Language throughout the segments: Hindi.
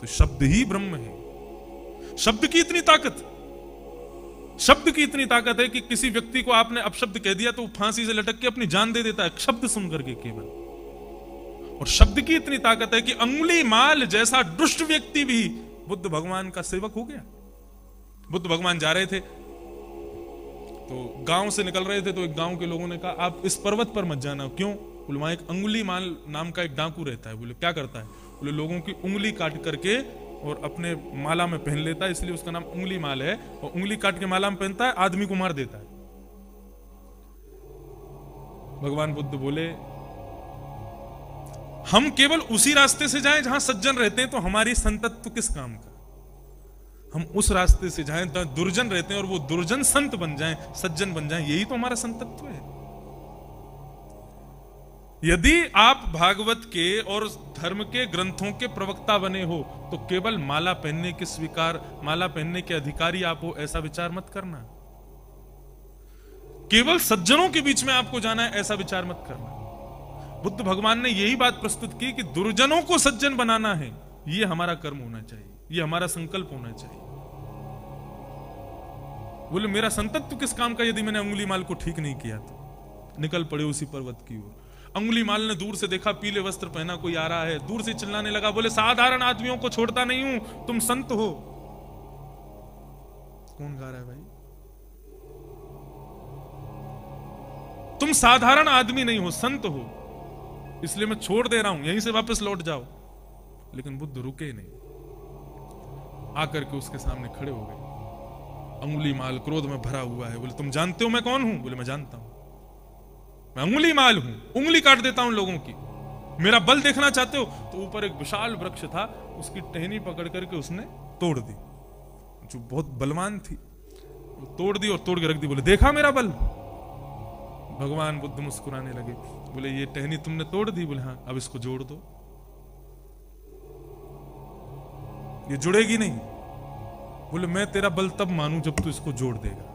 तो शब्द ही ब्रह्म है। शब्द की इतनी ताकत, शब्द की इतनी ताकत है कि किसी व्यक्ति को आपने अपशब्द कह दिया तो वो फांसी से लटक के अपनी जान दे देता है शब्द सुन करके केवल। और शब्द की इतनी ताकत है कि अंगुली माल जैसा दुष्ट व्यक्ति भी बुद्ध भगवान का सेवक हो गया। बुद्ध भगवान जा रहे थे तो गांव से निकल रहे थे, तो एक गांव के लोगों ने कहा आप इस पर्वत पर मत जाना। क्यों? बोले वहां एक अंगुली माल नाम का एक डाकू रहता है। बोले क्या करता है? बोले लोगों की उंगली काट करके और अपने माला में पहन लेता है, इसलिए उसका नाम उंगली माल है। और उंगली काट के माला में पहनता है, आदमी को मार देता है। भगवान बुद्ध बोले हम केवल उसी रास्ते से जाएं जहां सज्जन रहते हैं, तो हमारी संतत्व किस काम का? हम उस रास्ते से जाएं जहां दुर्जन रहते हैं और वो दुर्जन संत बन जाएं, सज्जन बन जाएं, यही तो हमारा संतत्व है। यदि आप भागवत के और धर्म के ग्रंथों के प्रवक्ता बने हो तो केवल माला पहनने के स्वीकार, माला पहनने के अधिकारी आप हो, ऐसा विचार मत करना। केवल सज्जनों के बीच में आपको जाना है, ऐसा विचार मत करना। बुद्ध भगवान ने यही बात प्रस्तुत की कि दुर्जनों को सज्जन बनाना है, यह हमारा कर्म होना चाहिए, यह हमारा संकल्प होना चाहिए। बोले मेरा संतत्व किस काम का यदि मैंने अंगुली माल को ठीक नहीं किया तो? निकल पड़े उसी पर्वत की ओर। अंगुली माल ने दूर से देखा, पीले वस्त्र पहना कोई आ रहा है, दूर से चिल्लाने लगा, बोले साधारण आदमियों को छोड़ता नहीं हूं, तुम संत हो। कौन गा रहा है भाई? तुम साधारण आदमी नहीं हो, संत हो, इसलिए मैं छोड़ दे रहा हूं, यहीं से वापस लौट जाओ। लेकिन बुद्ध रुके नहीं, आकर के उसके सामने खड़े हो गए। अंगुली माल क्रोध में भरा हुआ है। बोले तुम जानते हो मैं कौन हूं? बोले मैं जानता हूं, मैं अंगुली माल हूं, उंगली काट देता हूं लोगों की। मेरा बल देखना चाहते हो? तो ऊपर एक विशाल वृक्ष था, उसकी टहनी पकड़ करके उसने तोड़ दी, जो बहुत बलवान थी, वो तोड़ दी और तोड़ के रख दी। बोले देखा मेरा बल? भगवान बुद्ध मुस्कुराने लगे, बोले ये टहनी तुमने तोड़ दी? बोले हाँ। अब इसको जोड़ दो, ये जुड़ेगी नहीं। बोले मैं तेरा बल तब मानूं जब तू इसको जोड़ देगा।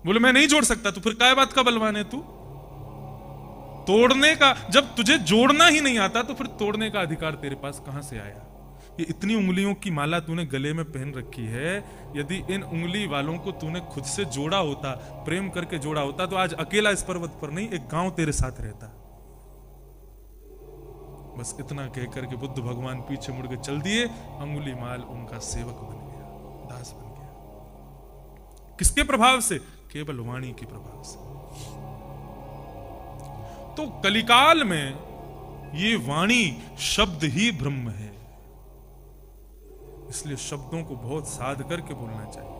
बोले मैं नहीं जोड़ सकता। तो फिर काय बात का बलवान है तू? तोड़ने का, जब तुझे जोड़ना ही नहीं आता तो फिर तोड़ने का अधिकार तेरे पास कहां से आया? ये इतनी उंगलियों की माला तूने गले में पहन रखी है, यदि इन उंगली वालों को तूने खुद से जोड़ा होता, प्रेम करके जोड़ा होता, तो आज अकेला इस पर्वत पर नहीं, एक गांव तेरे साथ रहता। बस इतना कहकर के बुद्ध भगवान पीछे मुड़ के चल दिए। अंगुली माल उनका सेवक बन गया, दास बन गया। किसके प्रभाव से? केवल वाणी के प्रभाव से। तो कलिकाल में ये वाणी शब्द ही ब्रह्म है, इसलिए शब्दों को बहुत साध करके बोलना चाहिए।